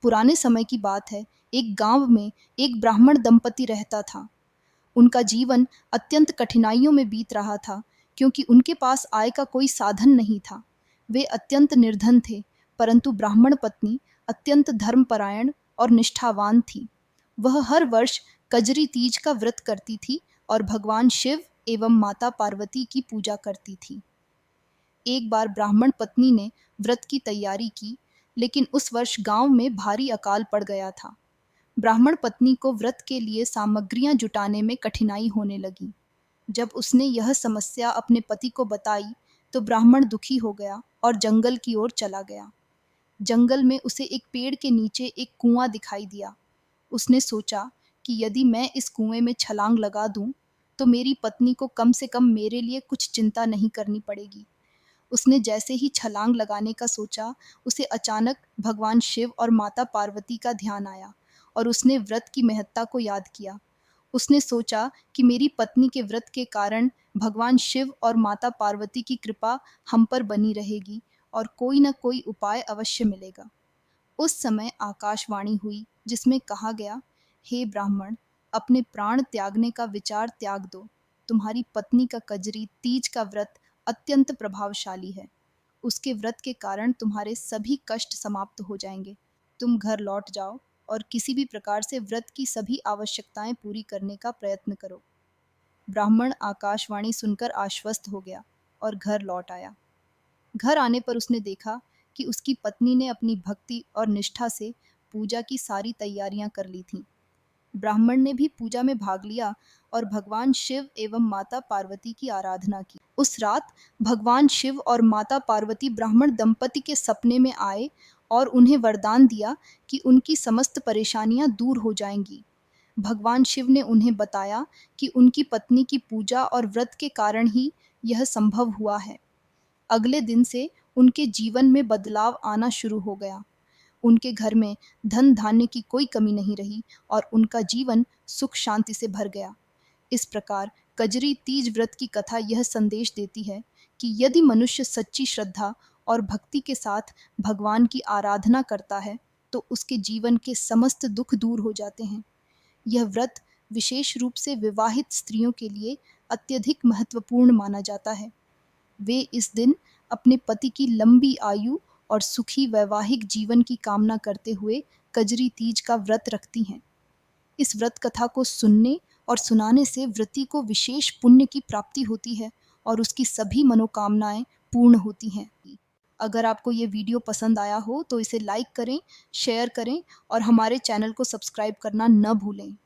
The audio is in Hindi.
पुराने समय की बात है। एक गांव में एक ब्राह्मण दंपति रहता था। उनका जीवन अत्यंत कठिनाइयों में बीत रहा था, क्योंकि उनके पास आय का कोई साधन नहीं था। वे अत्यंत निर्धन थे, परंतु ब्राह्मण पत्नी अत्यंत धर्मपरायण और निष्ठावान थी। वह हर वर्ष कजरी तीज का व्रत करती थी और भगवान शिव एवं माता पार्वती की पूजा करती थी। एक बार ब्राह्मण पत्नी ने व्रत की तैयारी की, लेकिन उस वर्ष गांव में भारी अकाल पड़ गया था। ब्राह्मण पत्नी को व्रत के लिए सामग्रियां जुटाने में कठिनाई होने लगी। जब उसने यह समस्या अपने पति को बताई, तो ब्राह्मण दुखी हो गया और जंगल की ओर चला गया। जंगल में उसे एक पेड़ के नीचे एक कुआं दिखाई दिया। उसने सोचा कि यदि मैं इस कुएं में छलांग लगा दूं, तो मेरी पत्नी को कम से कम मेरे लिए कुछ चिंता नहीं करनी पड़ेगी। उसने जैसे ही छलांग लगाने का सोचा, उसे अचानक भगवान शिव और माता पार्वती का ध्यान आया और उसने व्रत की महत्ता को याद किया। उसने सोचा कि मेरी पत्नी के व्रत के कारण भगवान शिव और माता पार्वती की कृपा हम पर बनी रहेगी और कोई न कोई उपाय अवश्य मिलेगा। उस समय आकाशवाणी हुई, जिसमें कहा गया, हे ब्राह्मण, अपने प्राण त्यागने का विचार त्याग दो। तुम्हारी पत्नी का कजरी तीज का व्रत अत्यंत प्रभावशाली है। उसके व्रत के कारण तुम्हारे सभी कष्ट समाप्त हो जाएंगे। तुम घर लौट जाओ और किसी भी प्रकार से व्रत की सभी आवश्यकताएं पूरी करने का प्रयत्न करो। ब्राह्मण आकाशवाणी सुनकर आश्वस्त हो गया और घर लौट आया। घर आने पर उसने देखा कि उसकी पत्नी ने अपनी भक्ति और निष्ठा से पूजा की सारी तैयारियां कर ली थीं। ब्राह्मण ने भी पूजा में भाग लिया और भगवान शिव एवं माता पार्वती की आराधना की। उस रात भगवान शिव और माता पार्वती ब्राह्मण दंपति के सपने में आए और उन्हें वरदान दिया कि उनकी समस्त परेशानियां दूर हो जाएंगी। भगवान शिव ने उन्हें बताया कि उनकी पत्नी की पूजा और व्रत के कारण ही यह संभव हुआ है। अगले दिन से उनके जीवन में बदलाव आना शुरू हो गया। उनके घर में धन धान्य की कोई कमी नहीं रही और उनका जीवन सुख शांति से भर गया। इस प्रकार कजरी तीज व्रत की कथा यह संदेश देती है कि यदि मनुष्य सच्ची श्रद्धा और भक्ति के साथ भगवान की आराधना करता है, तो उसके जीवन के समस्त दुख दूर हो जाते हैं। यह व्रत विशेष रूप से विवाहित स्त्रियों के लिए अत्यधिक महत्वपूर्ण माना जाता है। वे इस दिन अपने पति की लंबी आयु और सुखी वैवाहिक जीवन की कामना करते हुए कजरी तीज का व्रत रखती हैं। इस व्रत कथा को सुनने और सुनाने से व्रती को विशेष पुण्य की प्राप्ति होती है और उसकी सभी मनोकामनाएं पूर्ण होती हैं। अगर आपको ये वीडियो पसंद आया हो तो इसे लाइक करें, शेयर करें और हमारे चैनल को सब्सक्राइब करना न भूलें।